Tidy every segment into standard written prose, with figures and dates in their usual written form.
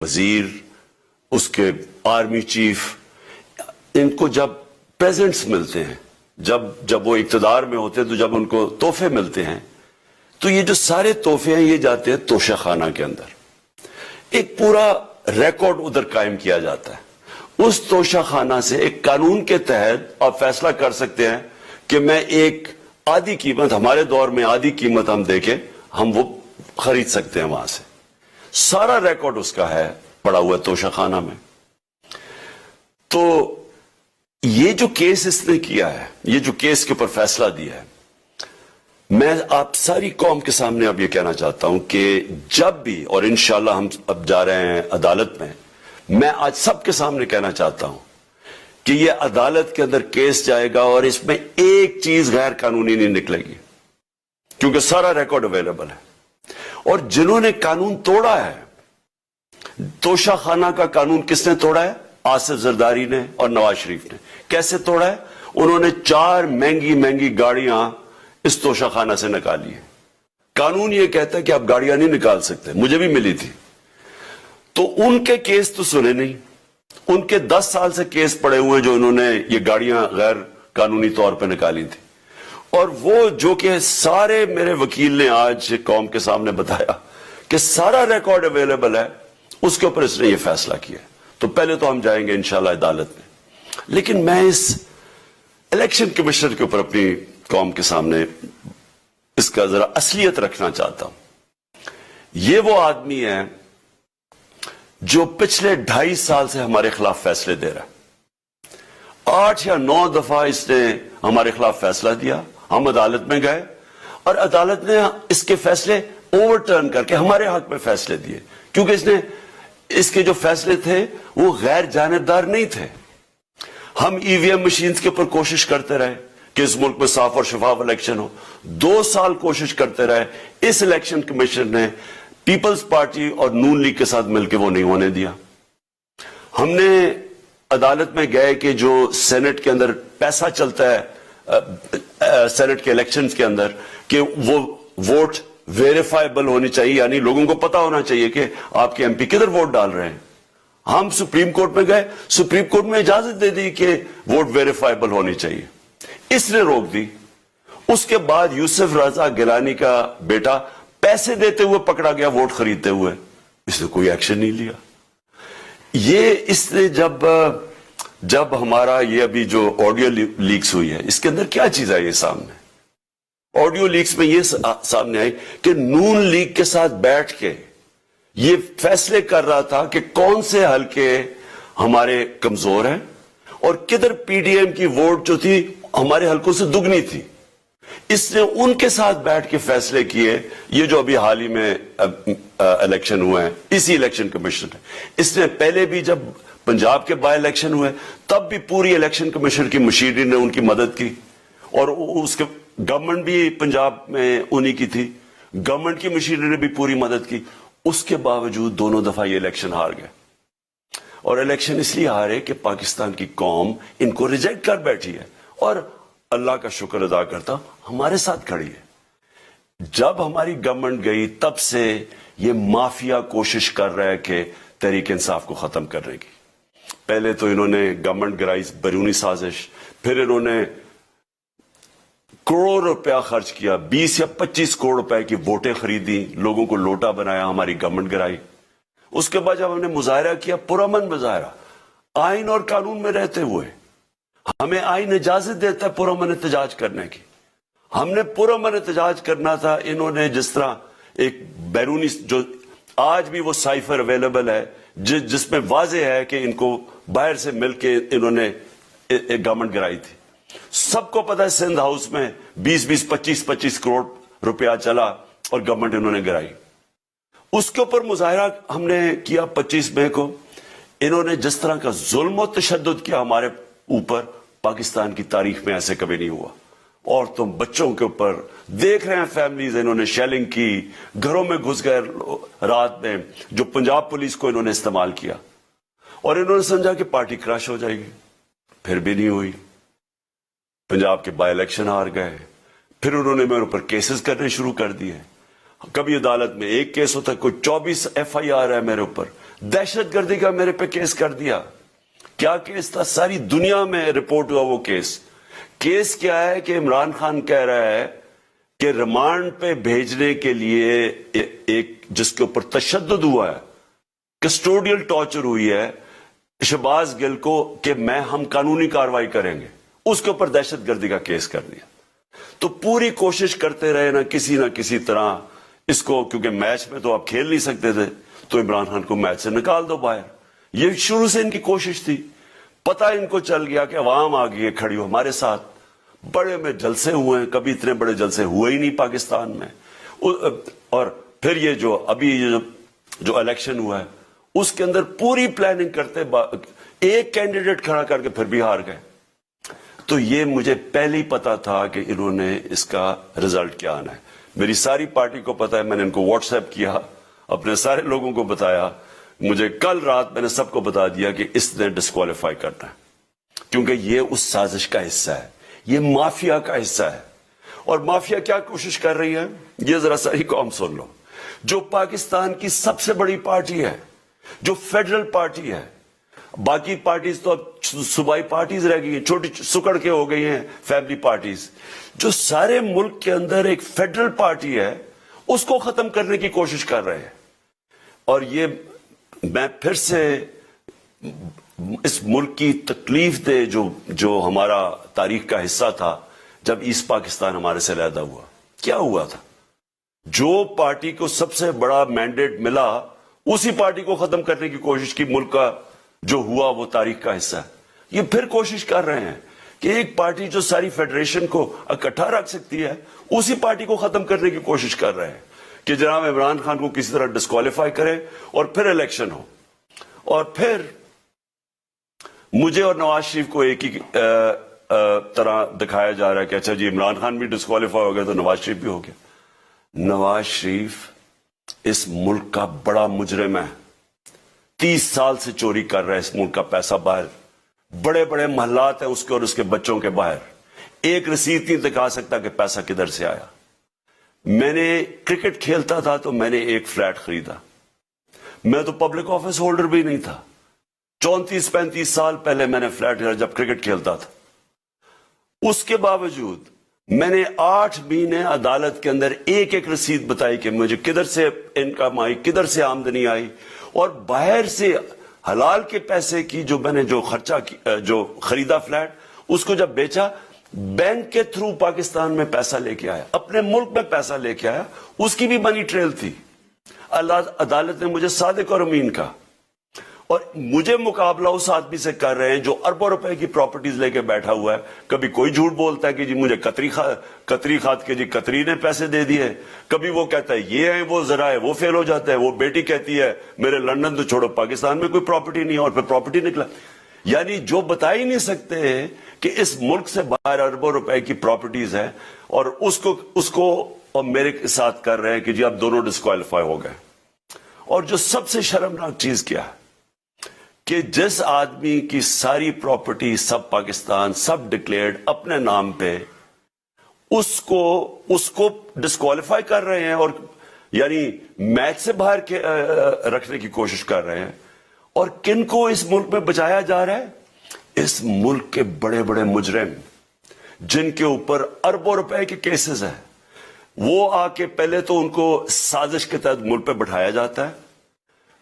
वजीर, उसके army chief, इनको जब प्रेजेंट्स मिलते हैं, जब वो इक्तदार में होते हैं, तो जब उनको तोहफे मिलते हैं, तो ये जो सारे तोहफे हैं ये जाते हैं तोशा खाना के अंदर। एक पूरा रिकॉर्ड उधर कायम किया जाता है। उस तोशा खाना से एक कानून के तहत आप फैसला कर सकते हैं कि मैं एक आधी कीमत, हमारे दौर में आधी कीमत हम देके हम वो खरीद सकते हैं वहां से। सारा रिकॉर्ड उसका है पड़ा हुआ तोशा खाना में। तो ये जो केस इसने किया है, ये जो केस के ऊपर फैसला दिया है, मैं आप सारी कौम के सामने अब ये कहना चाहता हूं कि जब भी, और इंशाल्लाह हम अब जा रहे हैं अदालत में, मैं आज सबके सामने कहना चाहता हूं कि ये अदालत के अंदर केस जाएगा और इसमें एक चीज गैर कानूनी नहीं निकलेगी, क्योंकि सारा रिकॉर्ड अवेलेबल है। और जिन्होंने कानून तोड़ा है, तोशा खाना का कानून किसने तोड़ा है? आसिफ जरदारी ने और नवाज शरीफ ने। कैसे तोड़ा है? उन्होंने 4 महंगी महंगी गाड़ियां इस तोशा खाना से निकाली है। कानून यह कहता है कि आप गाड़ियां नहीं निकाल सकते, मुझे भी मिली थी। तो उनके केस तो सुने नहीं, उनके 10 साल से केस पड़े हुए जो इन्होंने ये गाड़ियां गैर कानूनी तौर पर निकाली थी। और वो जो कि सारे मेरे वकील ने आज कौम के सामने बताया कि सारा रिकॉर्ड अवेलेबल है, उसके ऊपर इसने ये फैसला किया। तो पहले तो हम जाएंगे इंशाल्लाह अदालत में, लेकिन मैं इस इलेक्शन कमिश्नर के ऊपर अपनी कौम के सामने इसका जरा असलियत रखना चाहता हूं। ये वो आदमी है जो पिछले 2.5 साल से हमारे खिलाफ फैसले दे रहा है। 8 या 9 दफा इसने हमारे खिलाफ फैसला दिया, हम अदालत में गए और अदालत ने इसके फैसले ओवरटर्न करके हमारे हक में फैसले दिए, क्योंकि इसके जो फैसले थे वो गैर जानिबदार नहीं थे। हम ईवीएम मशीन्स के ऊपर कोशिश करते रहे कि इस मुल्क में साफ और शफाफ इलेक्शन हो। 2 साल कोशिश करते रहे, इस इलेक्शन कमीशन ने पीपल्स पार्टी और नून लीग के साथ मिलकर वो नहीं होने दिया। हमने अदालत में गए कि जो सेनेट के अंदर पैसा चलता है, सेनेट के इलेक्शंस के अंदर, कि वो वोट वेरीफाइबल होनी चाहिए, यानी लोगों को पता होना चाहिए कि आपके एमपी किधर वोट डाल रहे हैं। हम सुप्रीम कोर्ट में गए, सुप्रीम कोर्ट में इजाजत दे दी कि वोट वेरीफाइबल होनी चाहिए, इसने रोक दी। उसके बाद यूसुफ रजा गिलानी का बेटा पैसे देते हुए पकड़ा गया वोट खरीदते हुए, इसने कोई एक्शन नहीं लिया। ये इसने जब हमारा ये अभी जो ऑडियो लीक्स हुई है, इसके अंदर क्या चीज आई है सामने? ऑडियो लीक्स में ये सामने आई कि नून लीग के साथ बैठ के ये फैसले कर रहा था कि कौन से हलके हमारे कमजोर हैं और किधर पीडीएम की वोट जो थी हमारे हलकों से दुगनी थी। इसने उनके साथ बैठ के फैसले किए। ये जो अभी हाल ही में इलेक्शन हुए हैं, इसी इलेक्शन कमीशन ने, इसने पहले भी जब पंजाब के बाय इलेक्शन हुए तब भी पूरी इलेक्शन कमीशन की मशीनरी ने उनकी मदद की, और उसके गवर्नमेंट भी पंजाब में उन्हीं की थी, गवर्नमेंट की मशीनरी ने भी पूरी मदद की। उसके बावजूद दोनों दफा ये इलेक्शन हार गए। और इलेक्शन इसलिए हारे कि पाकिस्तान की कौम इनको रिजेक्ट कर बैठी है, और अल्लाह का शुक्र अदा करता हमारे साथ खड़ी है। जब हमारी गवर्नमेंट गई तब से ये माफिया कोशिश कर रहा है कि तहरीक इंसाफ को खत्म करने की। पहले तो इन्होंने गवर्नमेंट गिराई, बैरूनी साजिश, फिर इन्होंने करोड़ रुपया खर्च किया, 20 या 25 करोड़ रुपए की वोटें खरीदी, लोगों को लोटा बनाया, हमारी गवर्नमेंट गिराई। उसके बाद जब हमने मुजाहरा किया, पुरअमन मुजाहरा, आइन और कानून में रहते हुए, हमें आइन इजाजत देता है पुरअमन एहतजाज करने की, हमने पुरअमन एहतजाज करना था। इन्होंने जिस तरह एक बैरूनी, जो आज भी वो साइफर अवेलेबल है जिसमें वाजे है कि इनको बाहर से मिलके इन्होंने एक गवर्नमेंट गिराई थी। सबको पता है सिंध हाउस में 20-20, 25-25 करोड़ रुपया चला और गवर्नमेंट इन्होंने गिराई। उसके ऊपर मुजाहरा हमने किया 25 मई को। इन्होंने जिस तरह का जुल्म और तशद्दुद किया हमारे ऊपर, पाकिस्तान की तारीख में ऐसे कभी नहीं हुआ। औरतों बच्चों के ऊपर देख रहे हैं फैमिलीज, इन्होंने शेलिंग की, घरों में घुस गए रात में, जो पंजाब पुलिस को इन्होंने इस्तेमाल किया, और इन्होंने समझा कि पार्टी क्रैश हो जाएगी। फिर भी नहीं हुई। पंजाब के बाय इलेक्शन हार गए, फिर उन्होंने मेरे ऊपर केसेस करने शुरू कर दिए। कभी अदालत में एक केस होता है, कोई 24 FIR है मेरे ऊपर, दहशत गर्दी का मेरे पे केस कर दिया। क्या केस था? सारी दुनिया में रिपोर्ट हुआ वो केस। केस क्या है कि इमरान खान कह रहा है कि रिमांड पे भेजने के लिए एक जिसके ऊपर तशद्दुद हुआ है, कस्टोडियल टॉर्चर हुई है शहबाज गिल को, कि हम कानूनी कार्रवाई करेंगे, उसके ऊपर दहशत गर्दी का केस कर दिया। तो पूरी कोशिश करते रहे ना किसी तरह इसको, क्योंकि मैच में तो आप खेल नहीं सकते थे, तो इमरान खान को मैच से निकाल दो बाहर। ये शुरू से इनकी कोशिश थी। पता इनको चल गया कि अवाम आ गई है खड़ी हो हमारे साथ। बड़े में जलसे हुए हैं, कभी इतने बड़े जलसे हुए ही नहीं पाकिस्तान में। और फिर ये जो अभी जो इलेक्शन हुआ है उसके अंदर पूरी प्लानिंग करते एक कैंडिडेट खड़ा करके फिर भी हार गए। तो ये मुझे पहले ही पता था कि इन्होंने इसका रिजल्ट क्या आना है। मेरी सारी पार्टी को पता है, मैंने इनको व्हाट्सएप किया, अपने सारे लोगों को बताया। मुझे कल रात मैंने सबको बता दिया कि इसने डिस्क्वालीफाई करना है, क्योंकि ये उस साजिश का हिस्सा है, ये माफिया का हिस्सा है। और माफिया क्या कोशिश कर रही है, ये जरा सारी कौम सुन लो। जो पाकिस्तान की सबसे बड़ी पार्टी है, जो फेडरल पार्टी है, बाकी पार्टीज तो अब सूबाई पार्टीज रह गई हैं, छोटी सुकड़ के हो गई हैं फैमिली पार्टीज। जो सारे मुल्क के अंदर एक फेडरल पार्टी है, उसको खत्म करने की कोशिश कर रहे हैं। और ये मैं फिर से इस मुल्क की तकलीफ दे जो हमारा तारीख का हिस्सा था, जब ईस्ट पाकिस्तान हमारे से अलहदा हुआ, क्या हुआ था? जो पार्टी को सबसे बड़ा मैंडेट मिला, उसी पार्टी को खत्म करने की कोशिश की। मुल्क का जो हुआ वो तारीख का हिस्सा है। ये फिर कोशिश कर रहे हैं कि एक पार्टी जो सारी फेडरेशन को इकट्ठा रख सकती है, उसी पार्टी को खत्म करने की कोशिश कर रहे हैं कि जनाब इमरान खान को किसी तरह डिस्क्वालीफाई करें और फिर इलेक्शन हो। और फिर मुझे और नवाज शरीफ को एक ही तरह दिखाया जा रहा है कि अच्छा जी इमरान खान भी डिस्क्वालीफाई हो गया तो नवाज शरीफ भी हो गया। नवाज शरीफ इस मुल्क का बड़ा मुजरिम है, 30 साल से चोरी कर रहा है इस मुल्क का पैसा बाहर। बड़े बड़े महलात हैं उसके और उसके बच्चों के बाहर, एक रसीद नहीं दिखा सकता कि पैसा किधर से आया। मैंने क्रिकेट खेलता था तो मैंने एक फ्लैट खरीदा, मैं तो पब्लिक ऑफिस होल्डर भी नहीं था। 34-35 साल पहले मैंने फ्लैट खरीदा जब क्रिकेट खेलता था। उसके बावजूद मैंने 8 महीने अदालत के अंदर एक एक रसीद बताई कि मुझे किधर से इनकम आई, किधर से आमदनी आई, और बाहर से हलाल के पैसे की जो मैंने जो खर्चा जो खरीदा फ्लैट, उसको जब बेचा बैंक के थ्रू पाकिस्तान में पैसा लेके आया, अपने मुल्क में पैसा लेके आया, उसकी भी मनी ट्रेल थी। अदालत ने मुझे सादिक और अमीन का, और मुझे मुकाबला उस आदमी से कर रहे हैं जो अरबों रुपए की प्रॉपर्टीज लेके बैठा हुआ है। कभी कोई झूठ बोलता है कि जी मुझे कतरी खाद के जी कतरी ने पैसे दे दिए, कभी वो कहता है ये है वो जरा है, वो फेल हो जाता है। वो बेटी कहती है मेरे लंदन तो छोड़ो पाकिस्तान में कोई प्रॉपर्टी नहीं है, और फिर प्रॉपर्टी निकला। यानी जो बता ही नहीं सकते कि इस मुल्क से बाहर अरबों रुपए की प्रॉपर्टीज है, और उसको और मेरे साथ कर रहे हैं कि जी आप दोनों डिस्क्वालीफाई हो गए। और जो सबसे शर्मनाक चीज क्या है कि जिस आदमी की सारी प्रॉपर्टी सब पाकिस्तान सब डिक्लेयर्ड अपने नाम पे, उसको डिस्क्वालीफाई कर रहे हैं, और यानी मैच से बाहर के रखने की कोशिश कर रहे हैं। और किनको इस मुल्क में बचाया जा रहा है? इस मुल्क के बड़े बड़े मुजरिम जिनके ऊपर अरबों रुपए के केसेस हैं, वो आके पहले तो उनको साजिश के तहत मुल्क पे बैठाया जाता है,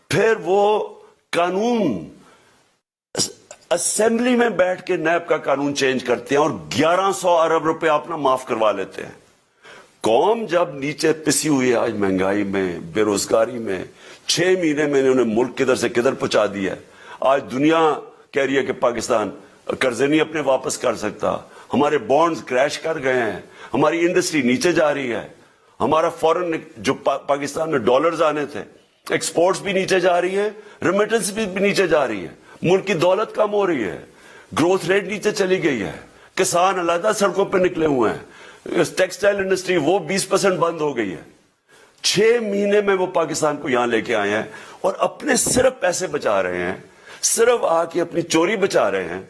फिर वो कानून असेंबली में बैठ के नैब का कानून चेंज करते हैं और 1100 अरब रुपए अपना माफ करवा लेते हैं। कौम जब नीचे पिसी हुई है आज महंगाई में, बेरोजगारी में, 6 महीने में इन्होंने मुल्क किधर से किधर पहुंचा दिया है। आज दुनिया कह रही है कि पाकिस्तान कर्जे नहीं अपने वापस कर सकता, हमारे बॉन्ड्स क्रैश कर गए हैं, हमारी इंडस्ट्री नीचे जा रही है, हमारा फॉरेन जो पाकिस्तान में डॉलर्स आने थे, एक्सपोर्ट्स भी नीचे जा रही है, रेमिटेंस भी नीचे जा रही है, मुल्क की दौलत कम हो रही है, ग्रोथ रेट नीचे चली गई है, किसान अलग सड़कों पर निकले हुए हैं, टेक्सटाइल इंडस्ट्री वो 20% बंद हो गई है। 6 महीने में वो पाकिस्तान को यहां लेके आए हैं और अपने सिर्फ पैसे बचा रहे हैं, सिर्फ आके अपनी चोरी बचा रहे हैं।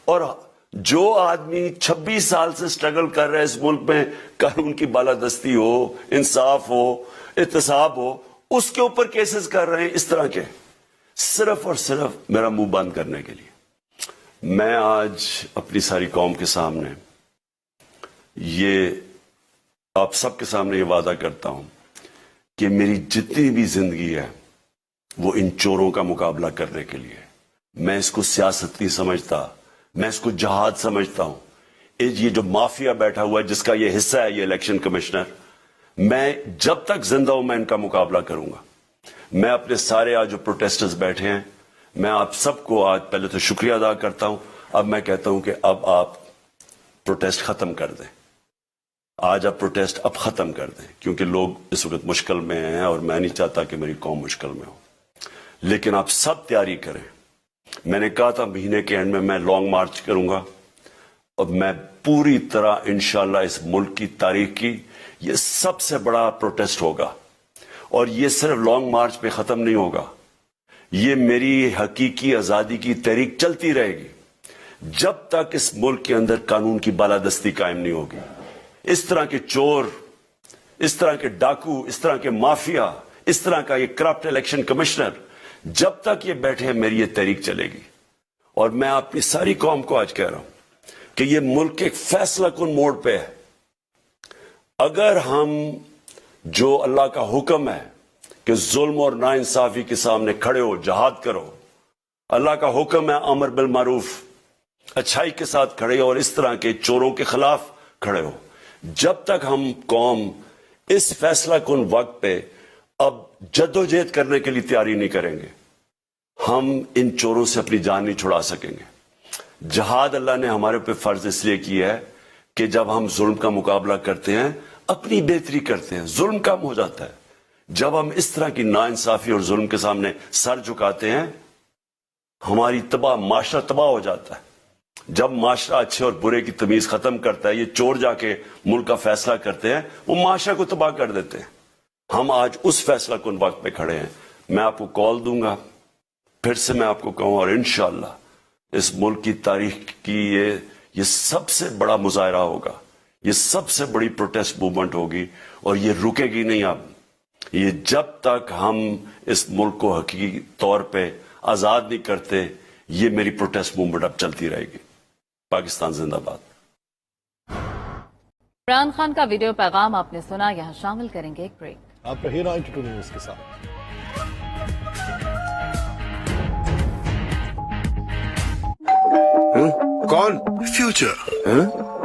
और जो आदमी 26 साल से स्ट्रगल कर रहे हैं इस मुल्क में, कानून की बालादस्ती हो, इंसाफ हो, एहतसाब हो, उसके ऊपर केसेस कर रहे हैं इस तरह के। सिर्फ और सिर्फ मेरा मुंह बंद करने के लिए। मैं आज अपनी सारी कौम के सामने ये आप सबके सामने ये वादा करता हूं कि मेरी जितनी भी जिंदगी है वो इन चोरों का मुकाबला करने के लिए। मैं इसको सियासत नहीं समझता, मैं इसको जहाद समझता हूं। ये जो माफिया बैठा हुआ है जिसका ये हिस्सा है ये इलेक्शन कमिश्नर, मैं जब तक जिंदा हूं मैं इनका मुकाबला करूंगा। मैं अपने सारे आज जो प्रोटेस्टर्स बैठे हैं, मैं आप सबको आज पहले तो शुक्रिया अदा करता हूं। अब मैं कहता हूं कि अब आप प्रोटेस्ट खत्म कर दें। आज आप प्रोटेस्ट अब खत्म कर दें, क्योंकि लोग इस वक्त मुश्किल में हैं और मैं नहीं चाहता कि मेरी कौम मुश्किल में हो। लेकिन आप सब तैयारी करें। मैंने कहा था महीने के एंड में मैं लॉन्ग मार्च करूंगा और मैं पूरी तरह इंशाल्लाह इस मुल्क की तारीख की ये सबसे बड़ा प्रोटेस्ट होगा। और ये सिर्फ लॉन्ग मार्च पे खत्म नहीं होगा, ये मेरी हकीकी आजादी की तहरीक चलती रहेगी जब तक इस मुल्क के अंदर कानून की बालादस्ती कायम नहीं होगी। इस तरह के चोर, इस तरह के डाकू, इस तरह के माफिया, इस तरह का ये करप्ट इलेक्शन कमिश्नर, जब तक ये बैठे हैं मेरी ये तहरीक चलेगी। और मैं अपनी सारी कौम को आज कह रहा हूं कि ये मुल्क एक फैसला कुन मोड़ पे है। अगर हम जो अल्लाह का हुक्म है कि जुल्म और नाइंसाफी के सामने खड़े हो, जहाद करो, अल्लाह का हुक्म है अमर बिल मारूफ, अच्छाई के साथ खड़े हो और इस तरह के चोरों के खिलाफ खड़े हो। जब तक हम कौम इस फैसला कुन वक्त पे अब जद्दोजहद करने के लिए तैयारी नहीं करेंगे, हम इन चोरों से अपनी जान नहीं छुड़ा सकेंगे। जहाद अल्लाह ने हमारे पे फर्ज इसलिए किया है कि जब हम जुल्म का मुकाबला करते हैं, अपनी बेहतरी करते हैं, जुल्म कम हो जाता है। जब हम इस तरह की नाइंसाफी और जुल्म के सामने सर झुकाते हैं, हमारी माशरा तबाह हो जाता है। जब माशरा अच्छे और बुरे की तमीज खत्म करता है, ये चोर जाके मुल्क का फैसला करते हैं, वो माशरा को तबाह कर देते हैं। हम आज उस फैसला कुन वक्त पे खड़े हैं। मैं आपको कॉल दूंगा, फिर से मैं आपको कहूं, और इंशाअल्लाह इस मुल्क की तारीख की ये सबसे बड़ा मुजाहरा होगा, ये सबसे बड़ी प्रोटेस्ट मूवमेंट होगी और ये रुकेगी नहीं। अब ये जब तक हम इस मुल्क को हकीकी तौर पे आजाद नहीं करते, ये मेरी प्रोटेस्ट मूवमेंट अब चलती रहेगी। पाकिस्तान जिंदाबाद। इमरान खान का वीडियो पैगाम आपने सुना, यहाँ शामिल करेंगे एक ब्रेक। आप रहिए ना इंटरव्यू न्यूज़ के साथ। कौन? फ्यूचर।